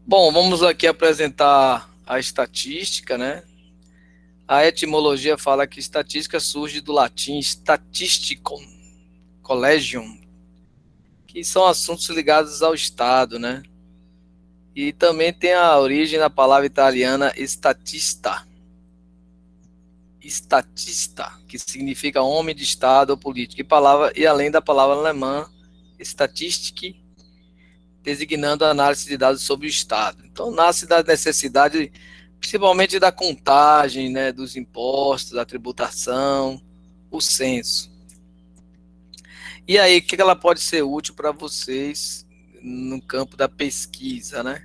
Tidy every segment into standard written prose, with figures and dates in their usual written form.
Bom, vamos aqui apresentar a estatística, né? A etimologia fala que estatística surge do latim statisticum, collegium, que são assuntos ligados ao Estado, né? E também tem a origem da palavra italiana statista, que significa homem de Estado ou político, e além da palavra alemã Statistik, designando a análise de dados sobre o Estado. Então, nasce da necessidade, principalmente da contagem, né, dos impostos, da tributação, o censo. E aí, o que ela pode ser útil para vocês no campo da pesquisa, né?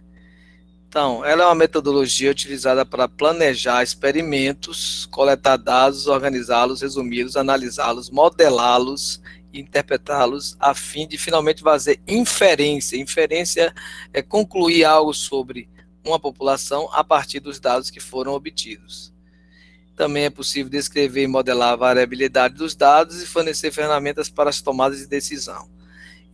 Então, ela é uma metodologia utilizada para planejar experimentos, coletar dados, organizá-los, resumi-los, analisá-los, modelá-los e interpretá-los, a fim de finalmente fazer inferência. Inferência é concluir algo sobre uma população a partir dos dados que foram obtidos. Também é possível descrever e modelar a variabilidade dos dados e fornecer ferramentas para as tomadas de decisão.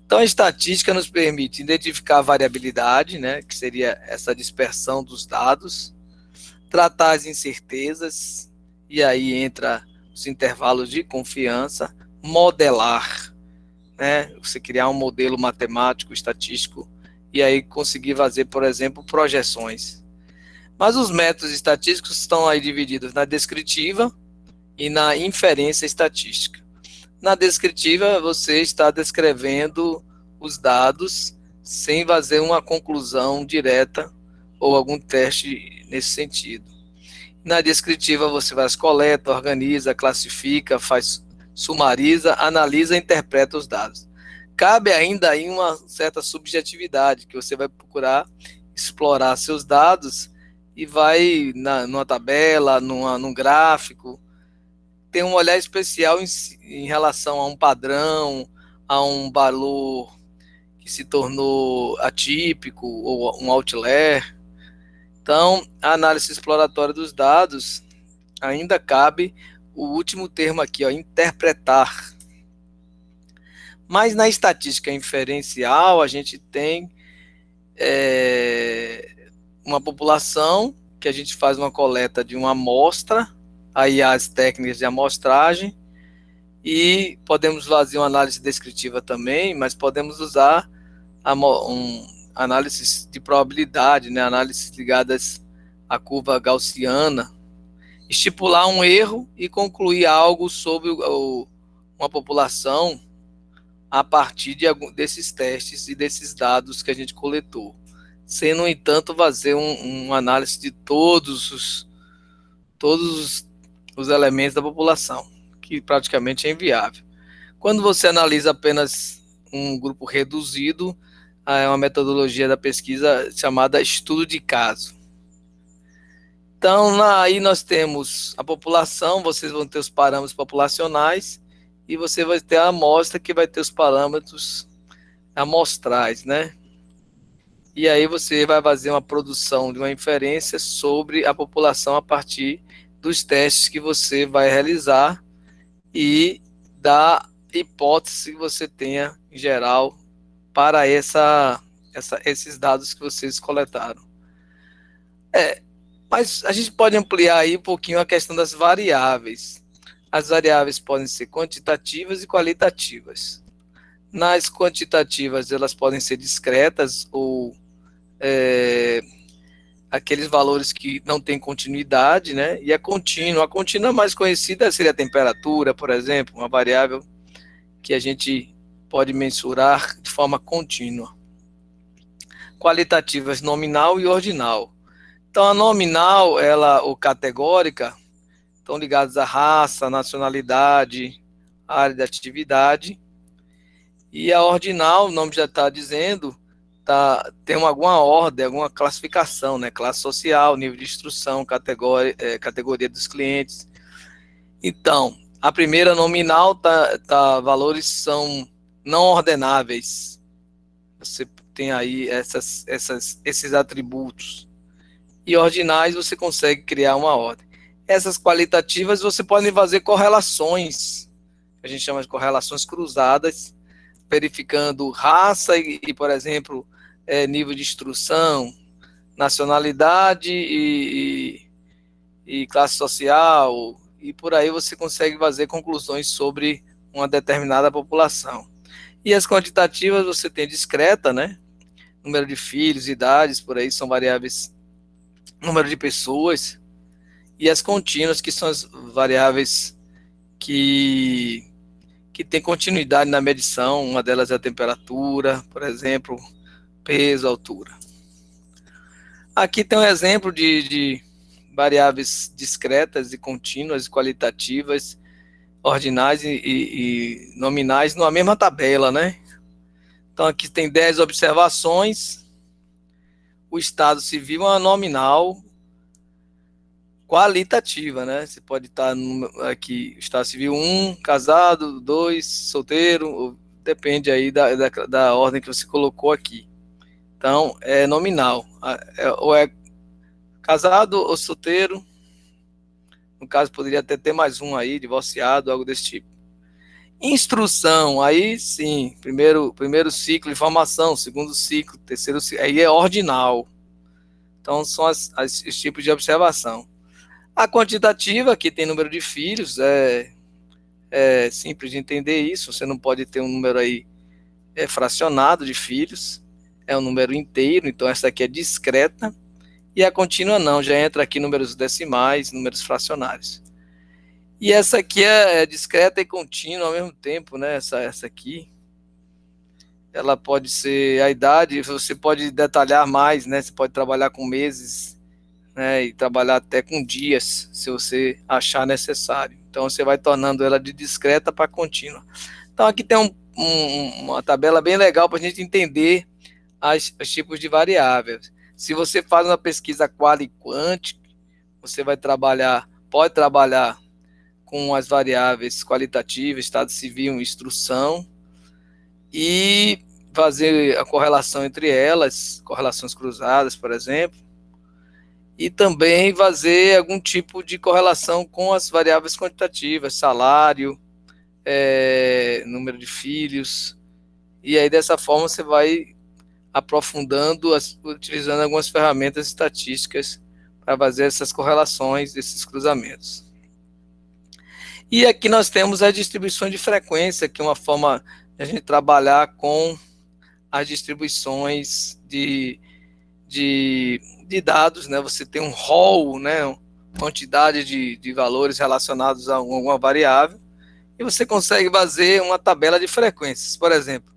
Então, a estatística nos permite identificar a variabilidade, né, que seria essa dispersão dos dados, tratar as incertezas, e aí entra os intervalos de confiança, modelar, né, você criar um modelo matemático, estatístico, e aí conseguir fazer, por exemplo, projeções. Mas os métodos estatísticos estão aí divididos na descritiva e na inferência estatística. Na descritiva, você está descrevendo os dados sem fazer uma conclusão direta ou algum teste nesse sentido. Na descritiva, você faz coleta, organiza, classifica, sumariza, analisa e interpreta os dados. Cabe ainda aí uma certa subjetividade, que você vai procurar explorar seus dados e vai numa tabela, num gráfico, tem um olhar especial em relação a um padrão, a um valor que se tornou atípico ou um outlier. Então, a análise exploratória dos dados ainda cabe o último termo aqui, ó, interpretar. Mas na estatística inferencial, a gente tem uma população que a gente faz uma coleta de uma amostra, aí as técnicas de amostragem, e podemos fazer uma análise descritiva também, mas podemos usar análises de probabilidade, né, análises ligadas à curva gaussiana, estipular um erro e concluir algo sobre uma população a partir desses testes e desses dados que a gente coletou, sem, no entanto, fazer uma análise de todos os elementos da população, que praticamente é inviável. Quando você analisa apenas um grupo reduzido, é uma metodologia da pesquisa chamada estudo de caso. Então, aí nós temos a população, vocês vão ter os parâmetros populacionais, e você vai ter a amostra que vai ter os parâmetros amostrais, né? E aí você vai fazer uma produção de uma inferência sobre a população a partir dos testes que você vai realizar e da hipótese que você tenha, em geral, para esses dados que vocês coletaram. Mas a gente pode ampliar aí um pouquinho a questão das variáveis. As variáveis podem ser quantitativas e qualitativas. Nas quantitativas, elas podem ser discretas ou aqueles valores que não têm continuidade, né? E a contínua. A contínua mais conhecida seria a temperatura, por exemplo, uma variável que a gente pode mensurar de forma contínua. Qualitativas nominal e ordinal. Então, a nominal, ou categórica, estão ligadas à raça, nacionalidade, área de atividade. E a ordinal, o nome já está dizendo, tem alguma ordem, alguma classificação, né? Classe social, nível de instrução, categoria dos clientes. Então, a primeira nominal, valores são não ordenáveis. Você tem aí esses atributos. E ordinais, você consegue criar uma ordem. Essas qualitativas, você pode fazer correlações, a gente chama de correlações cruzadas, verificando raça por exemplo, nível de instrução, nacionalidade e classe social, e por aí você consegue fazer conclusões sobre uma determinada população. E as quantitativas você tem discreta, né? Número de filhos, idades, por aí são variáveis, número de pessoas, e as contínuas, que são as variáveis que tem continuidade na medição, uma delas é a temperatura, por exemplo, peso, altura. Aqui tem um exemplo de variáveis discretas e contínuas, qualitativas, ordinais e nominais numa mesma tabela, né? Então aqui tem 10 observações, o estado civil é uma nominal qualitativa, né? Você pode estar aqui, estado civil 1, casado, 2, solteiro, depende aí da ordem que você colocou aqui. Então, é nominal, ou é casado ou solteiro, no caso poderia até ter mais um aí, divorciado, algo desse tipo. Instrução, aí sim, primeiro ciclo de formação, segundo ciclo, terceiro ciclo, aí é ordinal. Então, são os tipos de observação. A quantitativa, que tem número de filhos, é simples de entender isso, você não pode ter um número aí fracionado de filhos, é um número inteiro, então essa aqui é discreta, e a contínua não, já entra aqui números decimais, números fracionários. E essa aqui é discreta e contínua ao mesmo tempo, né? Essa aqui, ela pode ser a idade, você pode detalhar mais, né? Você pode trabalhar com meses, né? E trabalhar até com dias, se você achar necessário. Então você vai tornando ela de discreta para contínua. Então aqui tem uma tabela bem legal para a gente entender os tipos de variáveis. Se você faz uma pesquisa qual e quant, você pode trabalhar com as variáveis qualitativas, estado civil, instrução, e fazer a correlação entre elas, correlações cruzadas, por exemplo, e também fazer algum tipo de correlação com as variáveis quantitativas, salário, número de filhos, e aí dessa forma você vai aprofundando, utilizando algumas ferramentas estatísticas para fazer essas correlações, esses cruzamentos. E aqui nós temos a distribuição de frequência, que é uma forma de a gente trabalhar com as distribuições de dados, né? Você tem um rol, né? Quantidade de valores relacionados a alguma variável, e você consegue fazer uma tabela de frequências. Por exemplo,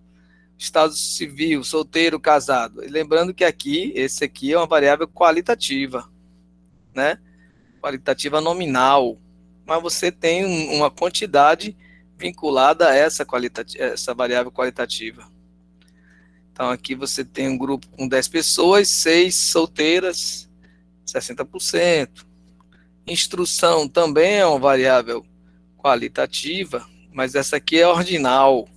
estado civil, solteiro, casado. E lembrando que esse aqui é uma variável qualitativa, né? Qualitativa nominal. Mas você tem uma quantidade vinculada a essa variável qualitativa. Então aqui você tem um grupo com 10 pessoas, 6 solteiras, 60%. Instrução também é uma variável qualitativa, mas essa aqui é ordinal.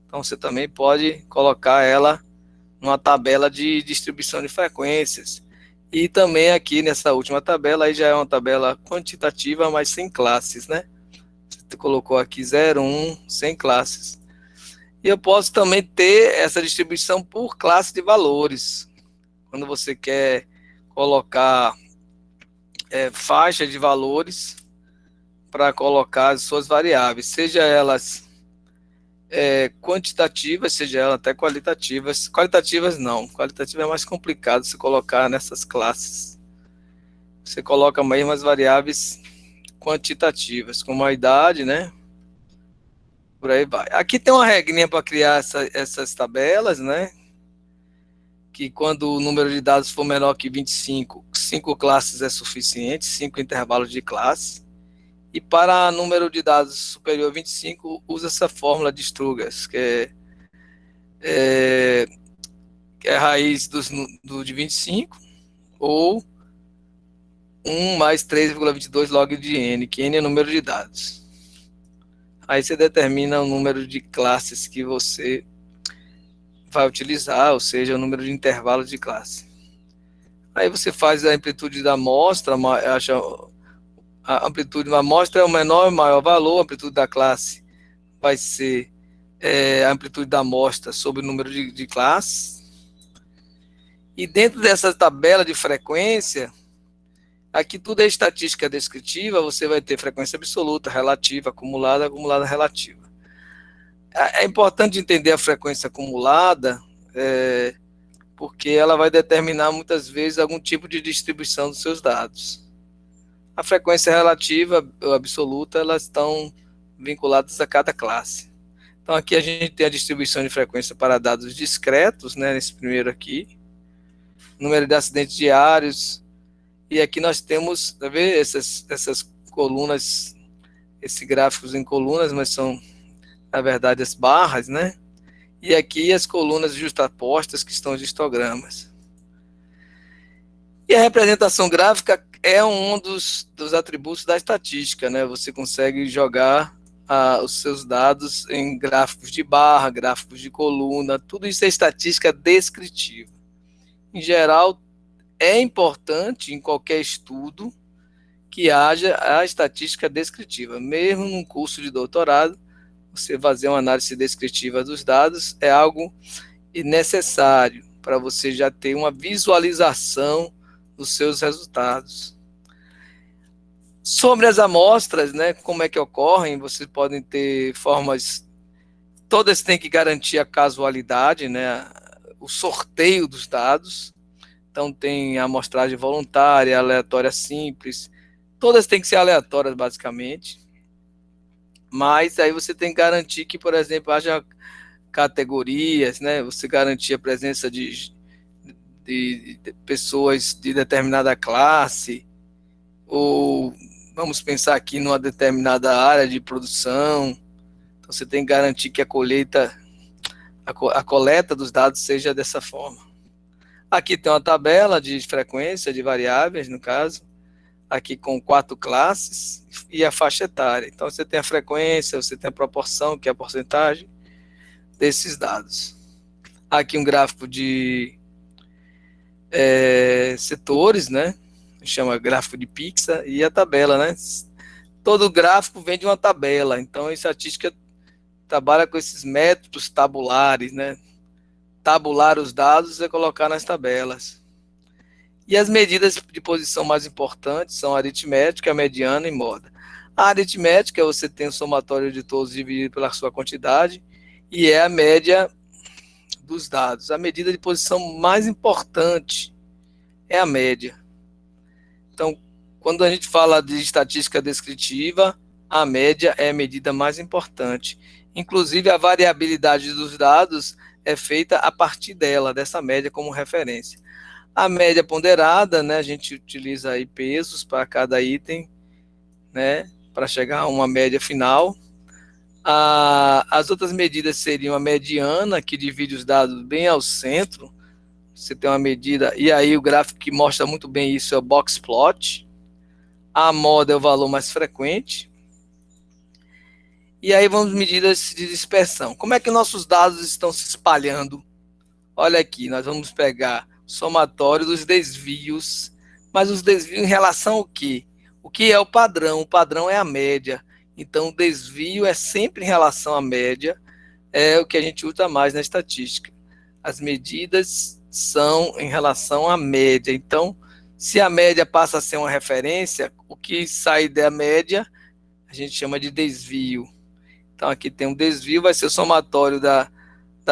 Então você também pode colocar ela numa tabela de distribuição de frequências. E também aqui nessa última tabela, aí já é uma tabela quantitativa, mas sem classes, né? Você colocou aqui 0, 1, sem classes. E eu posso também ter essa distribuição por classe de valores. Quando você quer colocar faixa de valores para colocar as suas variáveis, seja elas quantitativas, seja elas até qualitativas. Qualitativas não, qualitativa é mais complicado se colocar nessas classes. Você coloca mesmo as variáveis quantitativas, como a idade, né? Por aí vai. Aqui tem uma regrinha para criar essas tabelas, né? Que quando o número de dados for menor que 25, 5 classes é suficiente, 5 intervalos de classe. E para número de dados superior a 25, usa essa fórmula de Strugas, que é a raiz de 25, ou 1 mais 3,22 log de n, que n é o número de dados. Aí você determina o número de classes que você vai utilizar, ou seja, o número de intervalos de classe. Aí você faz a amplitude da amostra, acha a amplitude da amostra é o menor e maior valor, a amplitude da classe vai ser a amplitude da amostra sobre o número de classes. E dentro dessa tabela de frequência, aqui tudo é estatística descritiva, você vai ter frequência absoluta, relativa, acumulada, acumulada relativa. É importante entender a frequência acumulada, porque ela vai determinar muitas vezes algum tipo de distribuição dos seus dados. A frequência relativa ou absoluta, elas estão vinculadas a cada classe. Então aqui a gente tem a distribuição de frequência para dados discretos, né, nesse primeiro aqui, número de acidentes diários, e aqui nós temos, tá vendo, essas colunas, esses gráficos em colunas, mas são, na verdade, as barras, né? E aqui as colunas justapostas, que estão os histogramas. E a representação gráfica é um dos atributos da estatística, né? Você consegue jogar os seus dados em gráficos de barra, gráficos de coluna, tudo isso é estatística descritiva. Em geral, é importante em qualquer estudo que haja a estatística descritiva. Mesmo num curso de doutorado, você fazer uma análise descritiva dos dados é algo necessário para você já ter uma visualização dos seus resultados. Sobre as amostras, né, como é que ocorrem, vocês podem ter formas, todas têm que garantir a casualidade, né, o sorteio dos dados. Então tem a amostragem voluntária, aleatória simples, todas têm que ser aleatórias basicamente, mas aí você tem que garantir que, por exemplo, haja categorias, né, você garantir a presença de pessoas de determinada classe, ou vamos pensar aqui numa determinada área de produção, então você tem que garantir que a colheita, a coleta dos dados seja dessa forma. Aqui tem uma tabela de frequência de variáveis, no caso, aqui com 4 classes e a faixa etária. Então você tem a frequência, você tem a proporção, que é a porcentagem desses dados. Aqui um gráfico de setores, né? Chama gráfico de pizza, e a tabela, né? Todo gráfico vem de uma tabela, então a estatística trabalha com esses métodos tabulares, né? Tabular os dados e colocar nas tabelas. E as medidas de posição mais importantes são a aritmética, a mediana e moda. A aritmética, você tem o somatório de todos dividido pela sua quantidade, e é a média dos dados. A medida de posição mais importante é a média. Então, quando a gente fala de estatística descritiva, a média é a medida mais importante. Inclusive, a variabilidade dos dados é feita a partir dela, dessa média como referência. A média ponderada, né, a gente utiliza aí pesos para cada item, né, para chegar a uma média final. As outras medidas seriam a mediana, que divide os dados bem ao centro. Você tem uma medida, e aí o gráfico que mostra muito bem isso é o box plot. A moda é o valor mais frequente. E aí vamos medidas de dispersão. Como é que nossos dados estão se espalhando? Olha aqui, nós vamos pegar o somatório dos desvios, mas os desvios em relação ao quê? O que é o padrão? O padrão é a média. Então, o desvio é sempre em relação à média, é o que a gente usa mais na estatística. As medidas são em relação à média. Então, se a média passa a ser uma referência, o que sai da média, a gente chama de desvio. Então, aqui tem um desvio, vai ser o somatório da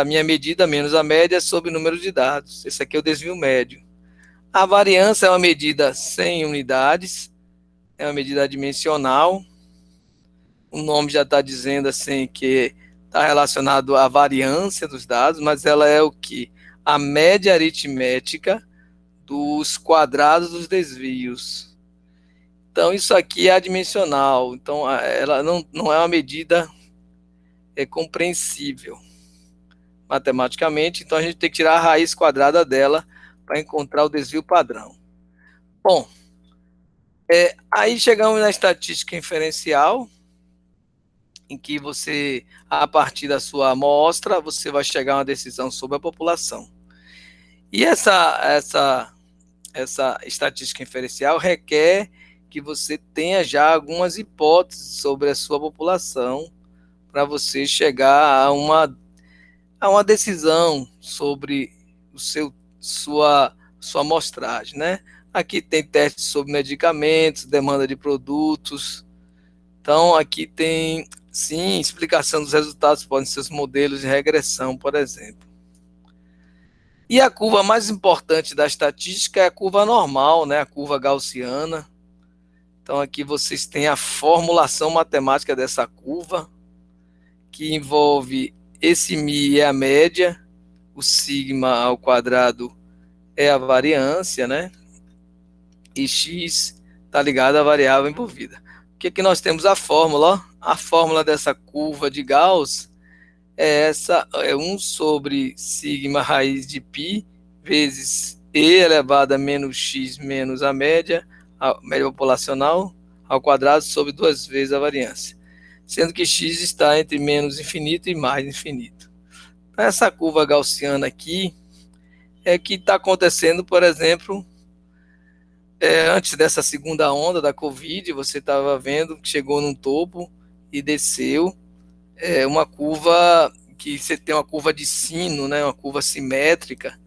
minha medida menos a média sobre o número de dados. Esse aqui é o desvio médio. A variância é uma medida sem unidades, é uma medida dimensional. O nome já está dizendo assim que está relacionado à variância dos dados, mas ela é o que? A média aritmética dos quadrados dos desvios. Então, isso aqui é adimensional. Então, ela não é uma medida compreensível matematicamente. Então, a gente tem que tirar a raiz quadrada dela para encontrar o desvio padrão. Bom, aí chegamos na estatística inferencial, em que você, a partir da sua amostra, você vai chegar a uma decisão sobre a população. E essa estatística inferencial requer que você tenha já algumas hipóteses sobre a sua população para você chegar a uma decisão sobre sua amostragem, né? Aqui tem testes sobre medicamentos, demanda de produtos. Então, aqui tem, sim, explicação dos resultados, podem ser os modelos de regressão, por exemplo. E a curva mais importante da estatística é a curva normal, né? A curva gaussiana. Então, aqui vocês têm a formulação matemática dessa curva, que envolve esse μ é a média, o sigma ao quadrado é a variância, né? E x está ligado à variável envolvida. O que nós temos a fórmula? Ó? A fórmula dessa curva de Gauss é 1 sobre sigma raiz de π vezes e elevado a menos x menos a média populacional ao quadrado sobre 2 vezes a variância, sendo que x está entre menos infinito e mais infinito. Essa curva gaussiana aqui é que está acontecendo, por exemplo, antes dessa segunda onda da Covid, você estava vendo que chegou num topo e desceu, uma curva que você tem uma curva de sino, né, uma curva simétrica,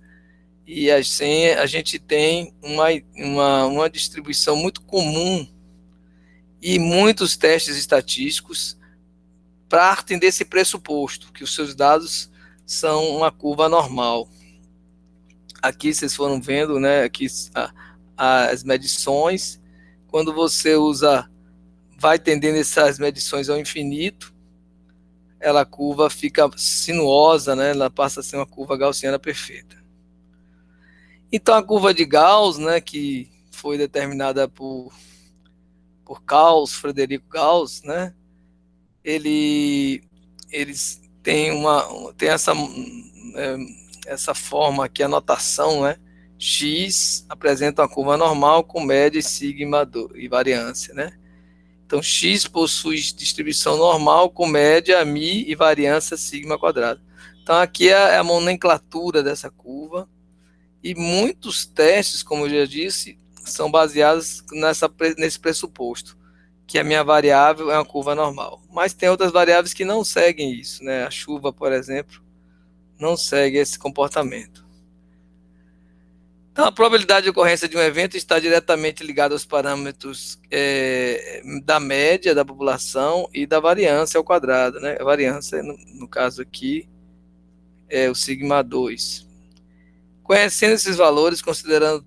e assim a gente tem uma distribuição muito comum e muitos testes estatísticos partem desse pressuposto, que os seus dados são uma curva normal. Aqui vocês foram vendo, né, aqui as medições, quando você vai tendendo essas medições ao infinito, a curva fica sinuosa, né, ela passa a ser uma curva gaussiana perfeita. Então a curva de Gauss, né, que foi determinada por Frederico Gauss, né, eles têm essa forma aqui, a notação, né? X apresenta uma curva normal com média, sigma e variância, né? Então, X possui distribuição normal com média, μ e variância sigma quadrado. Então, aqui é a nomenclatura dessa curva. E muitos testes, como eu já disse, são baseados nesse pressuposto, que a minha variável é uma curva normal. Mas tem outras variáveis que não seguem isso, né? A chuva, por exemplo, não segue esse comportamento. Então, a probabilidade de ocorrência de um evento está diretamente ligada aos parâmetros da média da população e da variância ao quadrado, né? A variância, no caso aqui, é o sigma 2. Conhecendo esses valores, considerando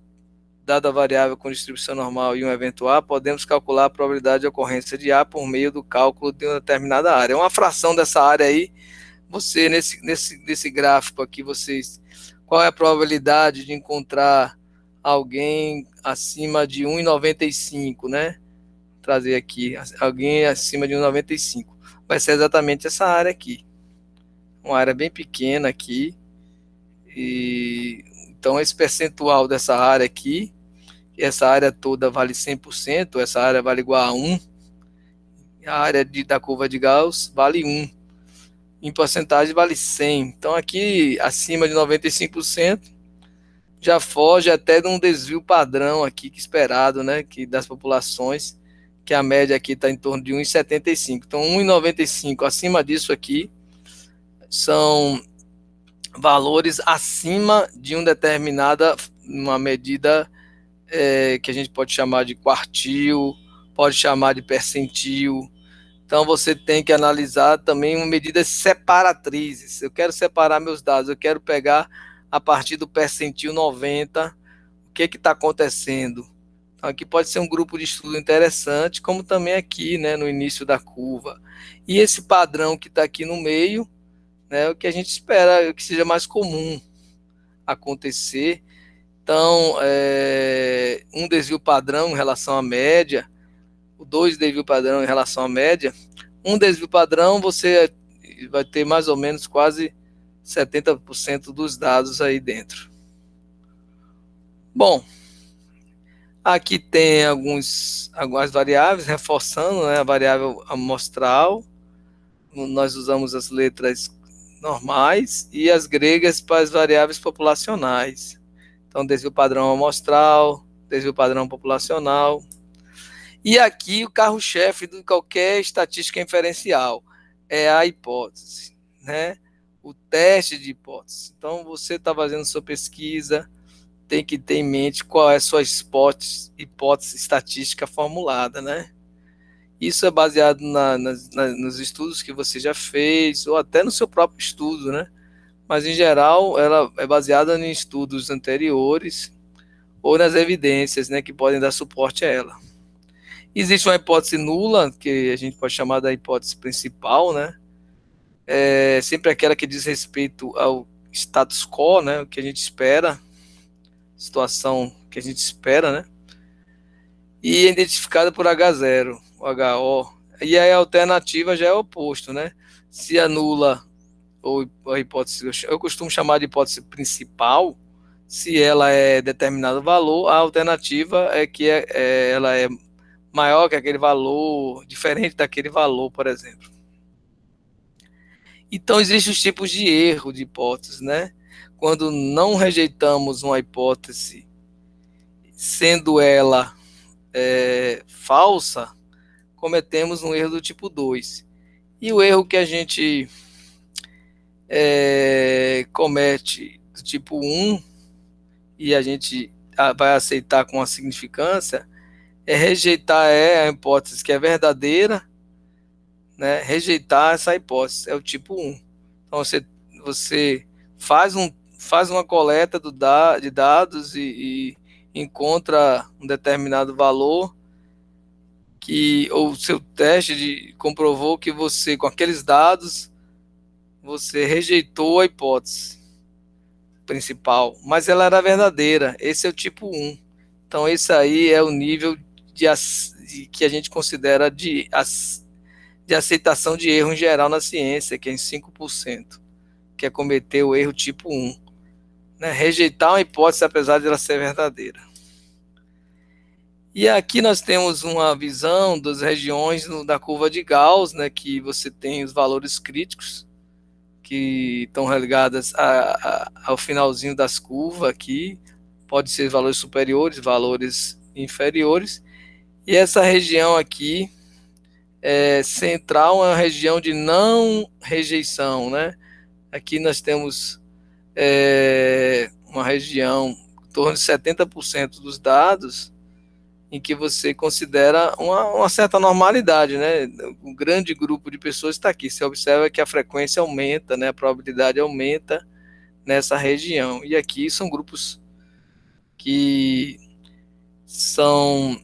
dada a variável com distribuição normal e um evento A, podemos calcular a probabilidade de ocorrência de A por meio do cálculo de uma determinada área. Uma fração dessa área aí, você, nesse gráfico aqui, qual é a probabilidade de encontrar alguém acima de 1,95, né? Vou trazer aqui, alguém acima de 1,95. Vai ser exatamente essa área aqui. Uma área bem pequena aqui. Então, esse percentual dessa área aqui, essa área toda vale 100%, essa área vale igual a 1, a área da curva de Gauss vale 1, em porcentagem vale 100. Então, aqui, acima de 95%, já foge até de um desvio padrão aqui, que esperado, né, que das populações, que a média aqui está em torno de 1,75. Então, 1,95, acima disso aqui, são valores acima de uma medida que a gente pode chamar de quartil, pode chamar de percentil. Então, você tem que analisar também medidas separatrizes. Eu quero separar meus dados, eu quero pegar a partir do percentil 90, o que está acontecendo. Então, aqui pode ser um grupo de estudo interessante, como também aqui, né, no início da curva. E esse padrão que está aqui no meio, né, o que a gente espera que seja mais comum acontecer. Então, um desvio padrão em relação à média, dois desvio padrão em relação à média. Um desvio padrão, você vai ter mais ou menos quase 70% dos dados aí dentro. Bom, aqui tem algumas variáveis, reforçando, né, a variável amostral. Nós usamos as letras normais e as gregas para as variáveis populacionais. Então, desvio padrão amostral, desvio padrão populacional. E aqui o carro-chefe de qualquer estatística inferencial é a hipótese, né? O teste de hipótese. Então, você está fazendo sua pesquisa, tem que ter em mente qual é a sua hipótese estatística formulada, né? Isso é baseado nos estudos que você já fez, ou até no seu próprio estudo, né? Mas, em geral, ela é baseada em estudos anteriores ou nas evidências, né, que podem dar suporte a ela. Existe uma hipótese nula, que a gente pode chamar da hipótese principal, né? É sempre aquela que diz respeito ao status quo, né? O que a gente espera, situação que a gente espera, né? E é identificada por H0, o HO. E a alternativa já é o oposto, né? Se a nula, ou a hipótese, eu costumo chamar de hipótese principal, se ela é determinado valor, a alternativa é que ela é maior que aquele valor, diferente daquele valor, por exemplo. Então, existem os tipos de erro de hipótese, né? Quando não rejeitamos uma hipótese, sendo ela falsa, cometemos um erro do tipo 2. E o erro que a gente comete do tipo 1, e a gente vai aceitar com a significância, é rejeitar a hipótese que é verdadeira, né? Rejeitar essa hipótese, é o tipo 1. Então, você faz uma coleta de dados e encontra um determinado valor, ou seu teste comprovou que você, com aqueles dados, você rejeitou a hipótese principal, mas ela era verdadeira. Esse é o tipo 1. Então, esse aí é o nível que a gente considera de aceitação de erro em geral na ciência, que é em 5%, que é cometer o erro tipo 1. Né? Rejeitar uma hipótese apesar de ela ser verdadeira. E aqui nós temos uma visão das regiões da curva de Gauss, né, que você tem os valores críticos, que estão ligadas ao finalzinho das curvas aqui, pode ser valores superiores, valores inferiores, e essa região aqui central é uma região de não rejeição, né? Aqui nós temos uma região em torno de 70% dos dados em que você considera uma certa normalidade, né? Um grande grupo de pessoas está aqui. Você observa que a frequência aumenta, né? A probabilidade aumenta nessa região. E aqui são grupos que são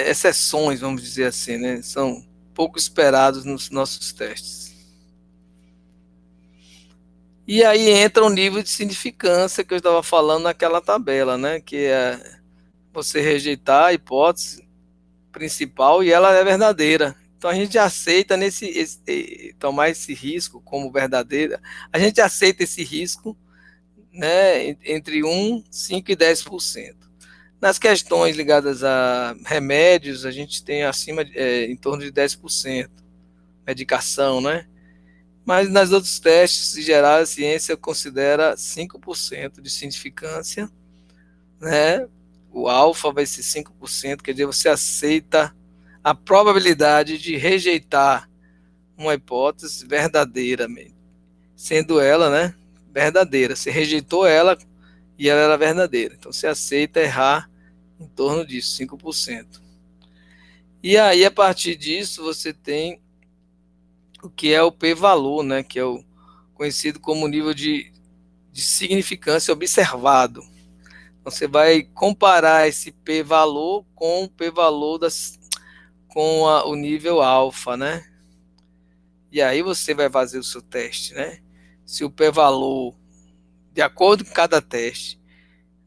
exceções, vamos dizer assim, né? São pouco esperados nos nossos testes. E aí entra o nível de significância que eu estava falando naquela tabela, né? Que é você rejeitar a hipótese principal e ela é verdadeira. Então a gente aceita tomar esse risco como verdadeira. A gente aceita esse risco, né, entre 1, 5 e 10%. Nas questões ligadas a remédios, a gente tem em torno de 10%, medicação, né? Mas nas outros testes, em geral, a ciência considera 5% de significância, né? O alfa vai ser 5%, quer dizer, você aceita a probabilidade de rejeitar uma hipótese verdadeiramente, sendo ela, né, verdadeira. Você rejeitou ela e ela era verdadeira. Então, você aceita errar em torno disso, 5%. E aí, a partir disso, você tem o que é o p-valor, né, que é o conhecido como nível de significância observado. Então, você vai comparar esse p-valor com o p-valor com o nível alfa, né? E aí você vai fazer o seu teste, né? Se o p-valor, de acordo com cada teste,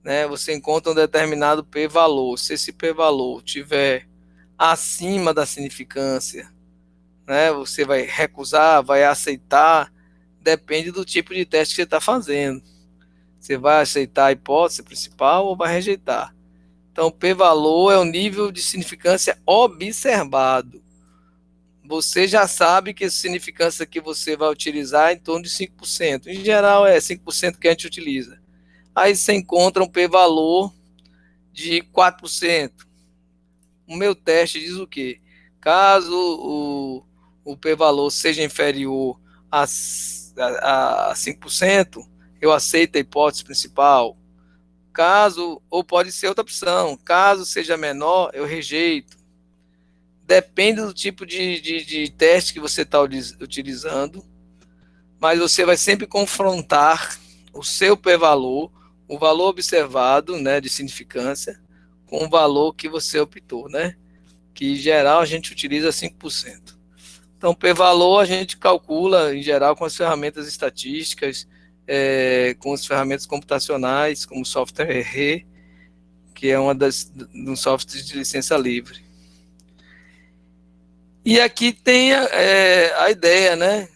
né, você encontra um determinado p-valor. Se esse p-valor tiver acima da significância, né, você vai recusar, vai aceitar, depende do tipo de teste que você está fazendo. Você vai aceitar a hipótese principal ou vai rejeitar. Então, o p-valor é o nível de significância observado. Você já sabe que a significância que você vai utilizar é em torno de 5%. Em geral, é 5% que a gente utiliza. Aí você encontra um p-valor de 4%. O meu teste diz o quê? Caso o p-valor seja inferior a 5%, eu aceito a hipótese principal. Caso, ou pode ser outra opção, caso seja menor, eu rejeito. Depende do tipo de teste que você está utilizando, mas você vai sempre confrontar o seu p-valor, o valor observado, né, de significância, com o valor que você optou, né? Que em geral a gente utiliza 5%. Então, p-valor a gente calcula, em geral, com as ferramentas estatísticas, com as ferramentas computacionais, como o software R, que é um software de licença livre. E aqui tem a ideia, né?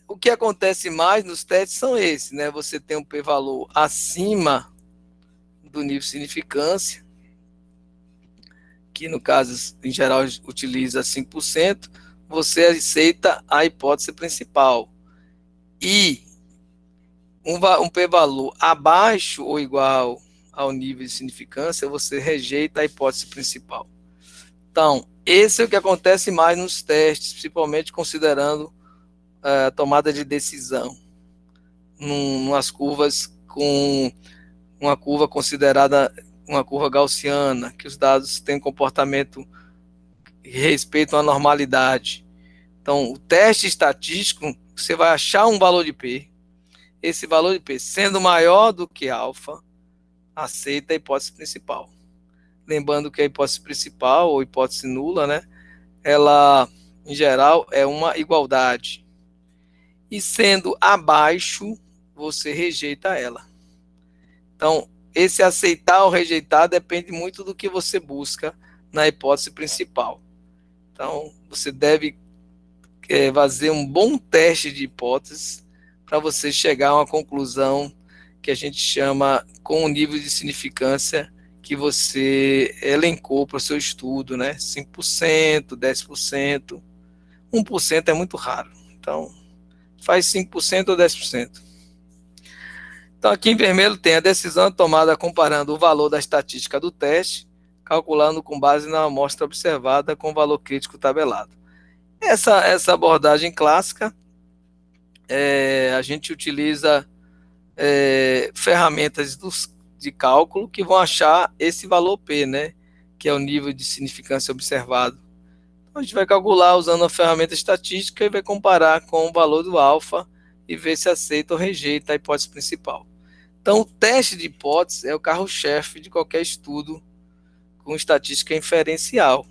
O que acontece mais nos testes são esses, né? Você tem um p-valor acima do nível de significância, que no caso, em geral, utiliza 5%, você aceita a hipótese principal. E um p-valor abaixo ou igual ao nível de significância, você rejeita a hipótese principal. Então, esse é o que acontece mais nos testes, principalmente considerando a tomada de decisão, umas curvas com uma curva considerada uma curva gaussiana, que os dados têm comportamento que respeitam a normalidade. Então, o teste estatístico, você vai achar um valor de P, esse valor de P sendo maior do que alfa, aceita a hipótese principal. Lembrando que a hipótese principal, ou hipótese nula, né, ela, em geral, é uma igualdade. E sendo abaixo, você rejeita ela. Então, esse aceitar ou rejeitar depende muito do que você busca na hipótese principal. Então, você deve fazer um bom teste de hipóteses para você chegar a uma conclusão que a gente chama com o nível de significância que você elencou para o seu estudo, né? 5%, 10%, 1% é muito raro. Então, faz 5% ou 10%. Então, aqui em vermelho tem a decisão tomada comparando o valor da estatística do teste, calculando com base na amostra observada com o valor crítico tabelado. Essa abordagem clássica, a gente utiliza ferramentas de cálculo que vão achar esse valor P, né? Que é o nível de significância observado. Então, a gente vai calcular usando a ferramenta estatística e vai comparar com o valor do alfa e ver se aceita ou rejeita a hipótese principal. Então, o teste de hipótese é o carro-chefe de qualquer estudo com estatística inferencial.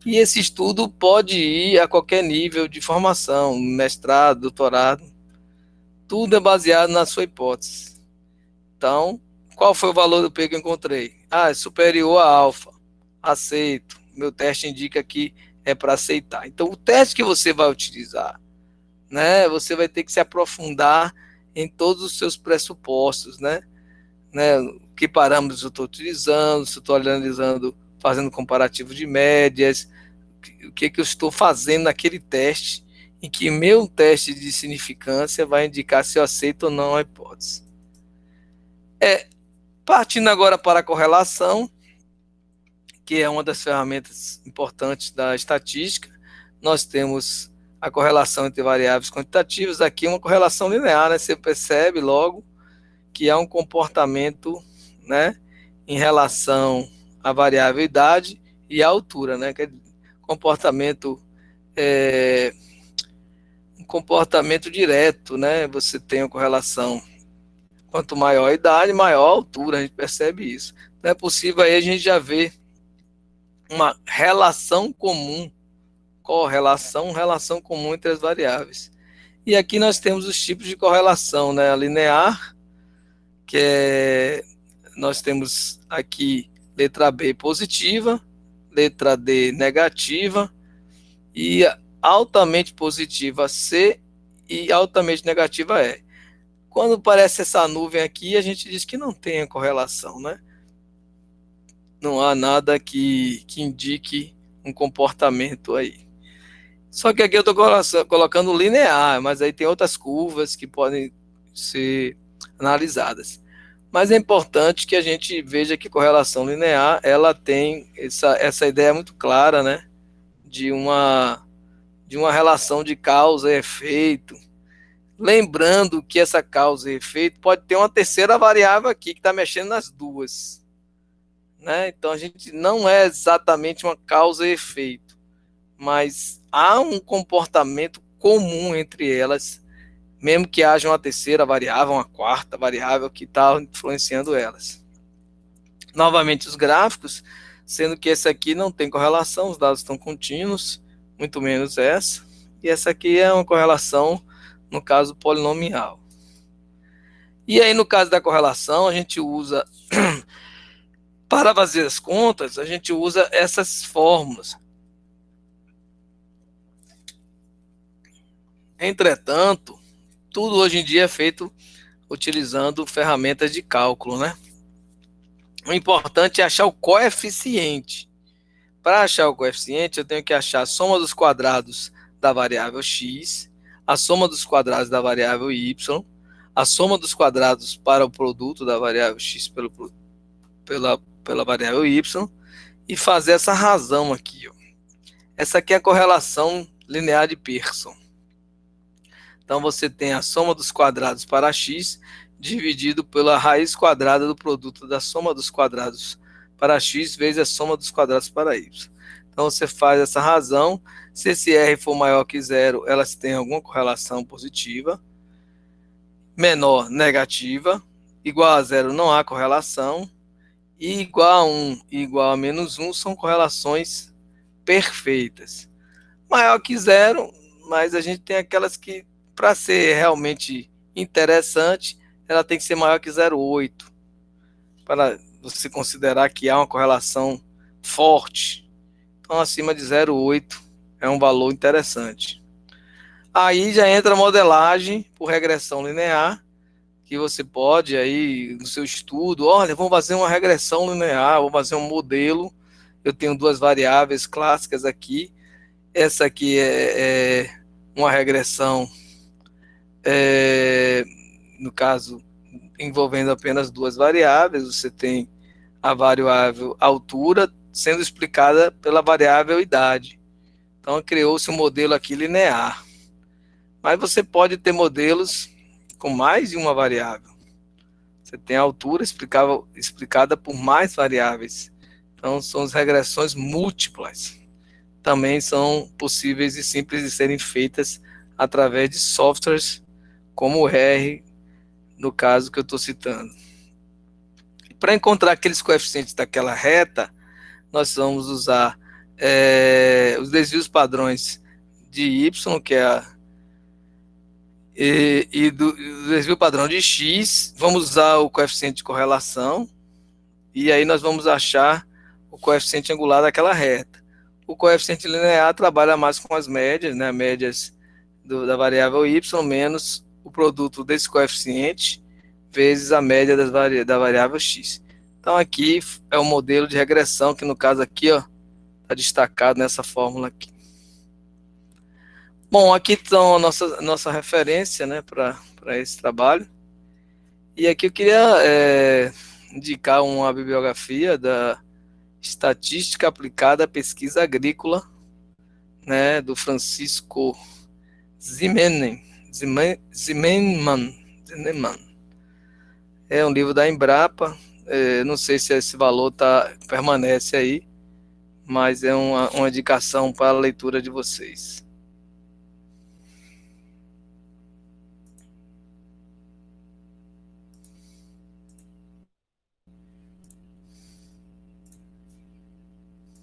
E esse estudo pode ir a qualquer nível de formação, mestrado, doutorado, tudo é baseado na sua hipótese. Então, qual foi o valor do P que eu encontrei? É superior a alfa. Aceito. Meu teste indica que é para aceitar. Então, o teste que você vai utilizar, né, você vai ter que se aprofundar em todos os seus pressupostos, né? Que parâmetros eu estou utilizando, se eu estou analisando, fazendo comparativo de médias, o que eu estou fazendo naquele teste, em que meu teste de significância vai indicar se eu aceito ou não a hipótese. Partindo agora para a correlação, que é uma das ferramentas importantes da estatística, nós temos a correlação entre variáveis quantitativas, aqui uma correlação linear, né? Você percebe logo que há um comportamento, né, em relação à variável idade e à altura, né? Que é um comportamento direto, né? Você tem a correlação, quanto maior a idade, maior a altura, a gente percebe isso. Não é possível aí a gente já ver uma relação comum, relação comum entre as variáveis. E aqui nós temos os tipos de correlação, né? A linear, nós temos aqui letra B positiva, letra D negativa, e altamente positiva C e altamente negativa E. Quando aparece essa nuvem aqui, a gente diz que não tem a correlação, né? Não há nada que indique um comportamento aí. Só que aqui eu estou colocando linear, mas aí tem outras curvas que podem ser analisadas. Mas é importante que a gente veja que correlação linear, ela tem essa ideia muito clara, né? De uma relação de causa e efeito. Lembrando que essa causa e efeito pode ter uma terceira variável aqui que está mexendo nas duas, né? Então a gente não é exatamente uma causa e efeito, mas há um comportamento comum entre elas, mesmo que haja uma terceira variável, uma quarta variável que está influenciando elas. Novamente os gráficos, sendo que esse aqui não tem correlação, os dados estão contínuos, muito menos essa, e essa aqui é uma correlação, no caso, polinomial. E aí, no caso da correlação, a gente usa, para fazer as contas, a gente usa essas fórmulas. Entretanto, tudo hoje em dia é feito utilizando ferramentas de cálculo, né? O importante é achar o coeficiente. Para achar o coeficiente, eu tenho que achar a soma dos quadrados da variável x, a soma dos quadrados da variável y, a soma dos quadrados para o produto da variável x pela variável y, e fazer essa razão aqui. Ó. Essa aqui é a correlação linear de Pearson. Então, você tem a soma dos quadrados para x dividido pela raiz quadrada do produto da soma dos quadrados para x vezes a soma dos quadrados para y. Então, você faz essa razão. Se esse R for maior que zero, elas têm alguma correlação positiva. Menor, negativa. Igual a zero, não há correlação. E igual a 1 e igual a menos 1 são correlações perfeitas. Maior que zero, mas a gente tem aquelas que, para ser realmente interessante, ela tem que ser maior que 0,8, para você considerar que há uma correlação forte. Então, acima de 0,8 é um valor interessante. Aí já entra a modelagem por regressão linear, que você pode aí, no seu estudo, olha, vamos fazer uma regressão linear, vou fazer um modelo, eu tenho duas variáveis clássicas aqui, essa aqui é uma regressão, no caso, envolvendo apenas duas variáveis, você tem a variável altura sendo explicada pela variável idade. Então, criou-se um modelo aqui linear. Mas você pode ter modelos com mais de uma variável. Você tem a altura explicada por mais variáveis. Então, são as regressões múltiplas. Também são possíveis e simples de serem feitas através de softwares como o R, no caso que eu estou citando. Para encontrar aqueles coeficientes daquela reta, nós vamos usar os desvios padrões de Y, que é do desvio padrão de X, vamos usar o coeficiente de correlação, e aí nós vamos achar o coeficiente angular daquela reta. O coeficiente linear trabalha mais com as médias, né, médias da variável Y menos o produto desse coeficiente vezes a média da variável X. Então aqui é o modelo de regressão, que no caso aqui está destacado nessa fórmula aqui. Bom, aqui estão a nossa referência, né, para esse trabalho. E aqui eu queria indicar uma bibliografia da Estatística Aplicada à Pesquisa Agrícola, né, do Francisco Zimmermann. É um livro da Embrapa. Não sei se esse valor permanece aí, mas é uma indicação para a leitura de vocês.